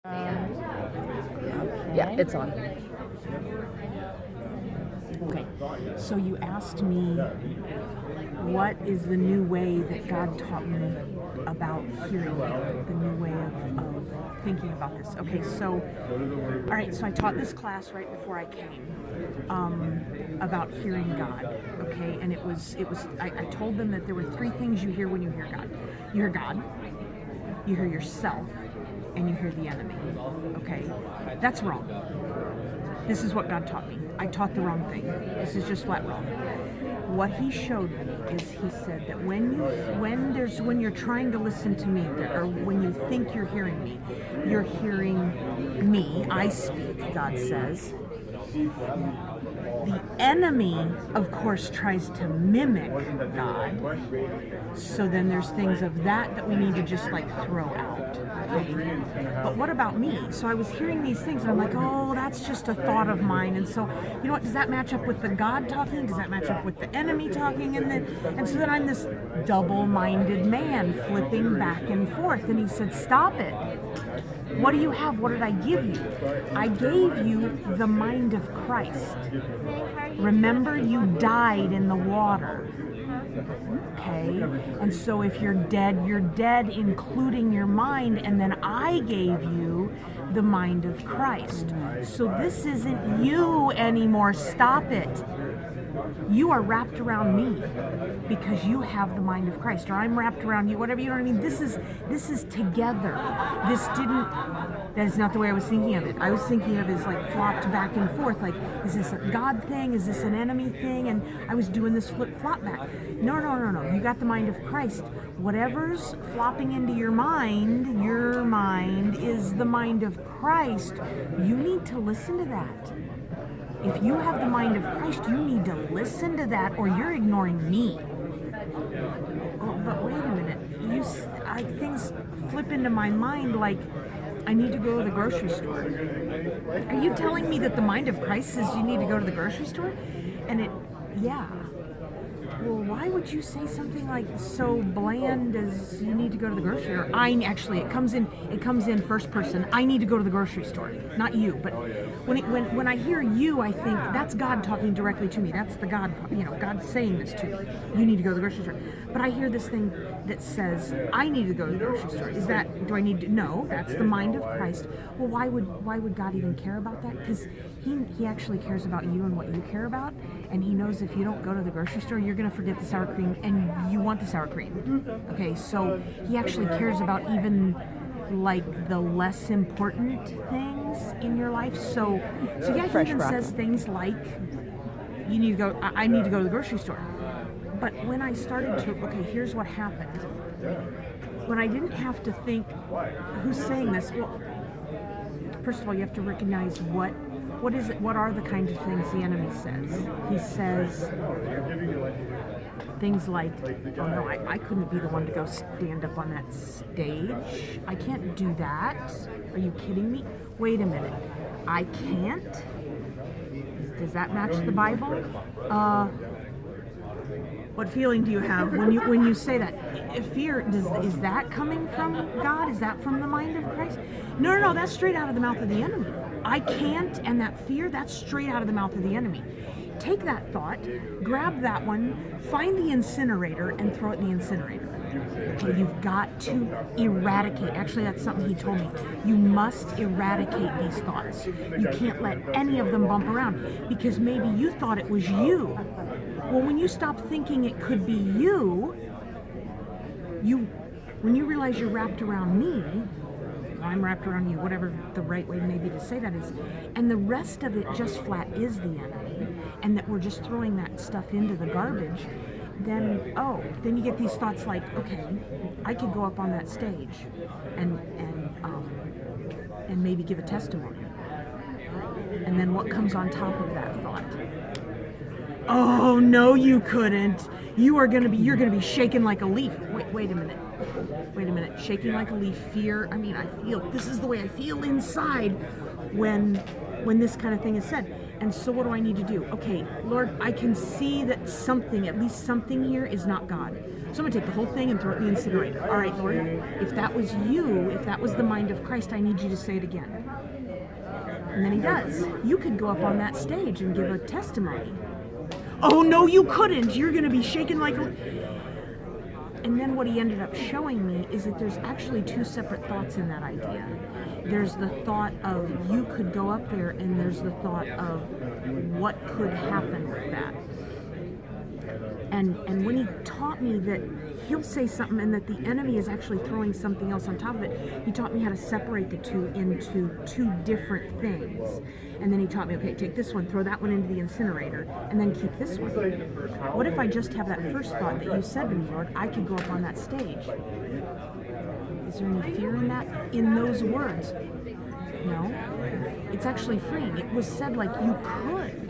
Yeah, it's on. Okay, so you asked me what is the new way that God taught me about hearing God, the new way of thinking about this. Okay, so, all right, so I taught this class right before I came about hearing God, okay, and I told them that there were three things you hear when you hear God. You hear God, you hear yourself, and you hear the enemy, okay? That's wrong. This is what God taught me. I taught the wrong thing. This is just flat wrong. What he showed me is he said that when you're trying to listen to me, or when you think you're hearing me, you're hearing me. I speak, God says. The enemy, of course, tries to mimic God. So then there's things of that we need to just like throw out. Okay? But what about me? So I was hearing these things and I'm like, oh, that's just a thought of mine. And so, you know what, does that match up with the God talking? Does that match up with the enemy talking? And so then I'm this double-minded man flipping back and forth. And he said, stop it. What do you have? What did I give you? I gave you the mind of Christ. Remember, you died in the water. Okay? And so if you're dead, including your mind, and then I gave you the mind of Christ. So this isn't you anymore. Stop it. You are wrapped around me because you have the mind of Christ, or I'm wrapped around you, whatever, you know what I mean? This is together. That is not the way I was thinking of it. I was thinking of it as like flopped back and forth, like, is this a God thing? Is this an enemy thing? And I was doing this flip-flop back. No. You got the mind of Christ. Whatever's flopping into your mind is the mind of Christ. You need to listen to that. If you have the mind of Christ, you need to listen to that, or you're ignoring me. Oh, but wait a minute. Things flip into my mind like I need to go to the grocery store. Are you telling me that the mind of Christ says you need to go to the grocery store? Yeah. Well, why would you say something like so bland as you need to go to the grocery store? It comes in first person. I need to go to the grocery store, not you. But when I hear you, I think that's God talking directly to me. That's the God, God saying this to me. You need to go to the grocery store. But I hear this thing that says I need to go to the grocery store. No, that's the mind of Christ. Well, why would God even care about that? Because he actually cares about you and what you care about, and he knows if you don't go to the grocery store, you're going to forget the sour cream, and you want the sour cream. Okay, so he actually cares about even like the less important things in your life. So yeah, he even says things like, I need to go to the grocery store. But when I started here's what happened. When I didn't have to think, who's saying this? Well, first of all, you have to recognize what is it? What are the kind of things the enemy says? He says things like, oh no, I couldn't be the one to go stand up on that stage. I can't do that. Are you kidding me? Wait a minute. I can't? Does that match the Bible? What feeling do you have when you say that? Fear, is that coming from God? Is that from the mind of Christ? No, that's straight out of the mouth of the enemy. I can't, and that fear, that's straight out of the mouth of the enemy. Take that thought, grab that one, find the incinerator, and throw it in the incinerator. Okay, you've got to eradicate. Actually, that's something he told me. You must eradicate these thoughts. You can't let any of them bump around, because maybe you thought it was you. Well, when you stop thinking it could be you, when you realize you're wrapped around me, I'm wrapped around you, whatever the right way maybe to say that is, and the rest of it just flat is the enemy, and that we're just throwing that stuff into the garbage, then you get these thoughts like, okay, I could go up on that stage and maybe give a testimony. And then what comes on top of that thought? Oh, no, you couldn't. You're gonna be shaking like a leaf. Wait a minute. Shaking like a leaf, fear. I feel, this is the way I feel inside when this kind of thing is said. And so what do I need to do? Okay, Lord, I can see that at least something here is not God. So I'm going to take the whole thing and throw it in the incinerator. All right, Lord, if that was you, if that was the mind of Christ, I need you to say it again. And then he does. You could go up on that stage and give a testimony. Oh, no, you couldn't. You're going to be shaking like a... And then what he ended up showing me is that there's actually two separate thoughts in that idea. There's the thought of you could go up there, and there's the thought of what could happen with that. And when he taught me that he'll say something and that the enemy is actually throwing something else on top of it, he taught me how to separate the two into two different things. And then he taught me, okay, take this one, throw that one into the incinerator, and then keep this one. What if I just have that first thought that you said to me, Lord, I could go up on that stage? Is there any fear in that, in those words? No. It's actually freeing. It was said like you could.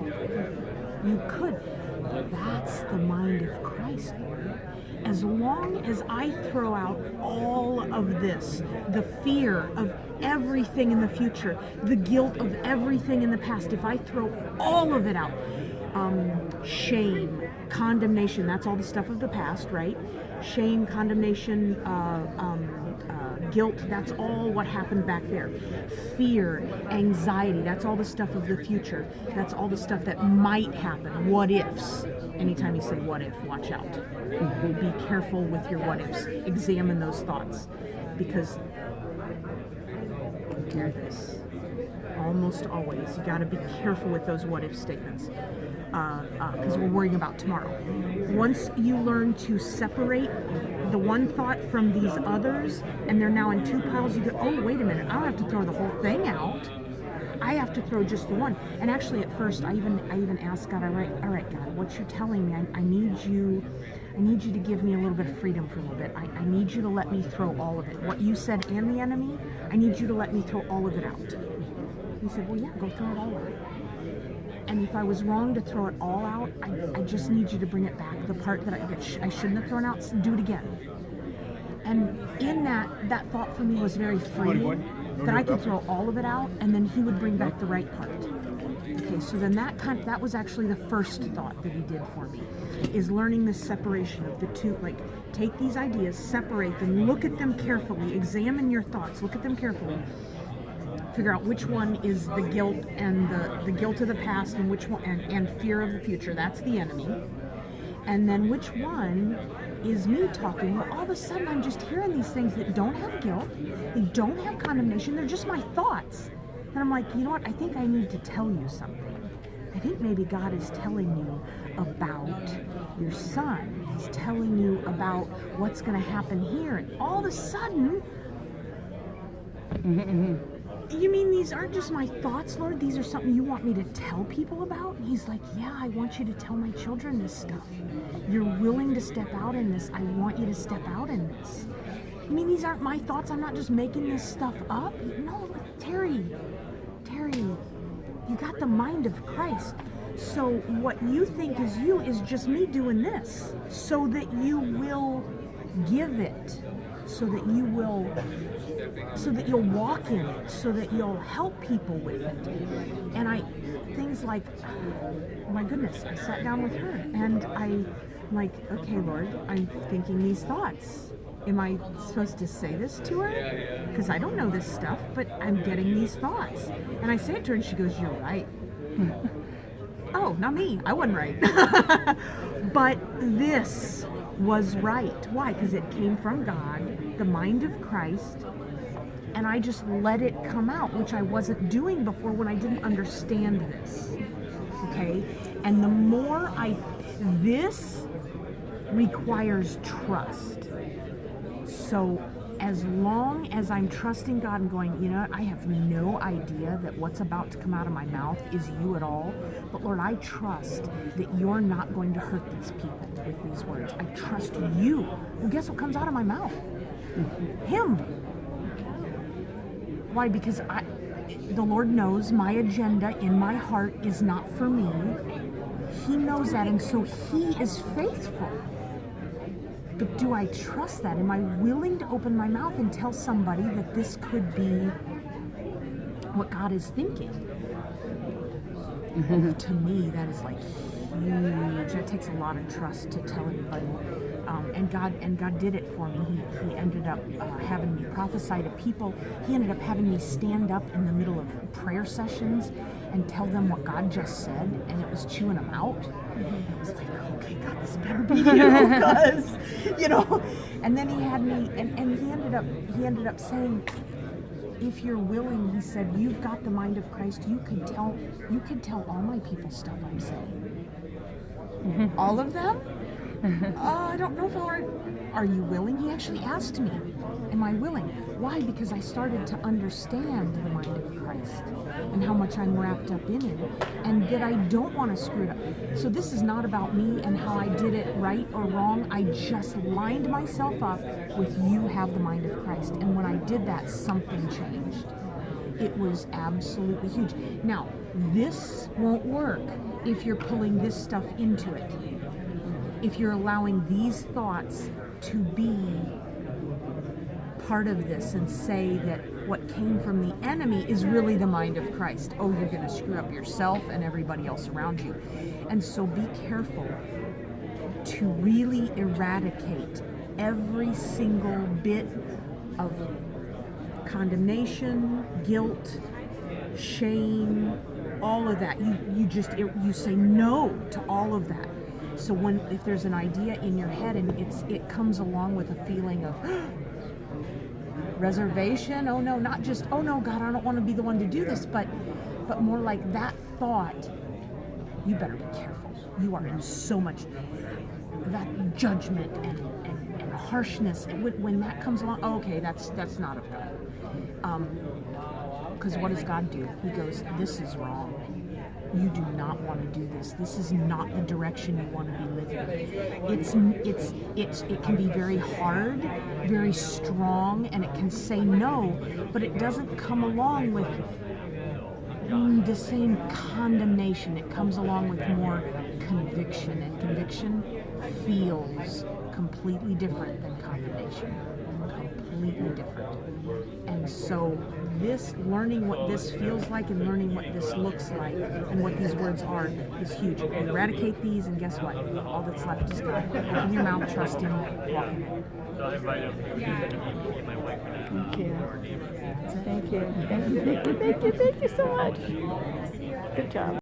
You could. That's the mind of Christ, Lord. As long as I throw out all of this, the fear of everything in the future, the guilt of everything in the past, if I throw all of it out, shame, condemnation, that's all the stuff of the past, right? Shame, condemnation, guilt, that's all what happened back there. Fear, anxiety, that's all the stuff of the future. That's all the stuff that might happen. What ifs. Anytime you say what if, watch out. Be careful with your what ifs. Examine those thoughts. Because, hear this, almost always, you got to be careful with those what if statements. Because we're worrying about tomorrow. Once you learn to separate the one thought from these others, and they're now in two piles, you go, oh, wait a minute, I don't have to throw the whole thing out. I have to throw just the one. And actually, at first, I even asked God, all right, God, what you're telling me, I need you to give me a little bit of freedom for a little bit. I need you to let me throw all of it. What you said and the enemy, I need you to let me throw all of it out. He said, well, yeah, go throw it all out. And if I was wrong to throw it all out, I just need you to bring it back. The part that I shouldn't have thrown out, do it again. And in that thought for me was very freeing, that I could throw all of it out, and then he would bring back the right part. Okay, so then that was actually the first thought that he did for me, is learning the separation of the two. Like, take these ideas, separate them, look at them carefully, examine your thoughts, look at them carefully. Figure out which one is the guilt and the guilt of the past, and which one and fear of the future. That's the enemy. And then which one is me talking? Well, all of a sudden I'm just hearing these things that don't have guilt, they don't have condemnation, they're just my thoughts. And I'm like, you know what? I think I need to tell you something. I think maybe God is telling you about your son. He's telling you about what's going to happen here. And all of a sudden, you mean these aren't just my thoughts, Lord? These are something you want me to tell people about? And he's like, yeah, I want you to tell my children this stuff. You're willing to step out in this. I want you to step out in this. I mean, these aren't my thoughts. I'm not just making this stuff up. No, Terry, you got the mind of Christ. So what you think is you is just me doing this, so that you will give it, so that you'll walk in it, so that you'll help people with it. And things like, my goodness, I sat down with her and I'm like, okay, Lord, I'm thinking these thoughts. Am I supposed to say this to her? Because I don't know this stuff, but I'm getting these thoughts. And I say it to her and she goes, you're right. Oh, not me. I wasn't right. But this was right. Why? Because it came from God, the mind of Christ, and I just let it come out, which I wasn't doing before when I didn't understand this. Okay? And the more this requires trust. So as long as I'm trusting God and going, you know what, I have no idea that what's about to come out of my mouth is you at all, but Lord, I trust that you're not going to hurt these people with these words. I trust you. Well, guess what comes out of my mouth? Him. Why? Because the Lord knows my agenda in my heart is not for me. He knows that, and so He is faithful. But do I trust that? Am I willing to open my mouth and tell somebody that this could be what God is thinking? To me, that is like huge. It takes a lot of trust to tell anybody. And God did it for me. He ended up having me prophesy to people. He ended up having me stand up in the middle of prayer sessions and tell them what God just said, and it was chewing them out. And it was like, okay, God, this better be you, because, And then he had me, and he ended up saying, if you're willing, he said, you've got the mind of Christ. You could tell all my people stuff I'm saying. All of them? I don't know if are you willing? He actually asked me, am I willing? Why? Because I started to understand the mind of Christ and how much I'm wrapped up in it, and that I don't want to screw it up. So this is not about me and how I did it right or wrong. I just lined myself up with you have the mind of Christ. And when I did that, something changed. It was absolutely huge. Now, this won't work if you're pulling this stuff into it. If you're allowing these thoughts to be part of this and say that what came from the enemy is really the mind of Christ. Oh, you're going to screw up yourself and everybody else around you. And so be careful to really eradicate every single bit of condemnation, guilt, shame, all of that. You say no to all of that. So if there's an idea in your head and it comes along with a feeling of reservation, oh no, not just, oh no, God, I don't want to be the one to do this, but more like that thought, you better be careful. You are in so much that judgment and harshness. When that comes along, okay, that's not of God. Because what does God do? He goes, this is wrong. You do not want to do this. This is not the direction you want to be living. It can be very hard, very strong, and it can say no, but it doesn't come along with the same condemnation. It comes along with more conviction, and conviction feels completely different than condemnation. Completely different. And so learning what this feels like and learning what this looks like and what these words are is huge. You eradicate these, and guess what? All that's left is God. Open your mouth, trust Him, walk in it. Thank you. Thank you. Thank you so much. Good job.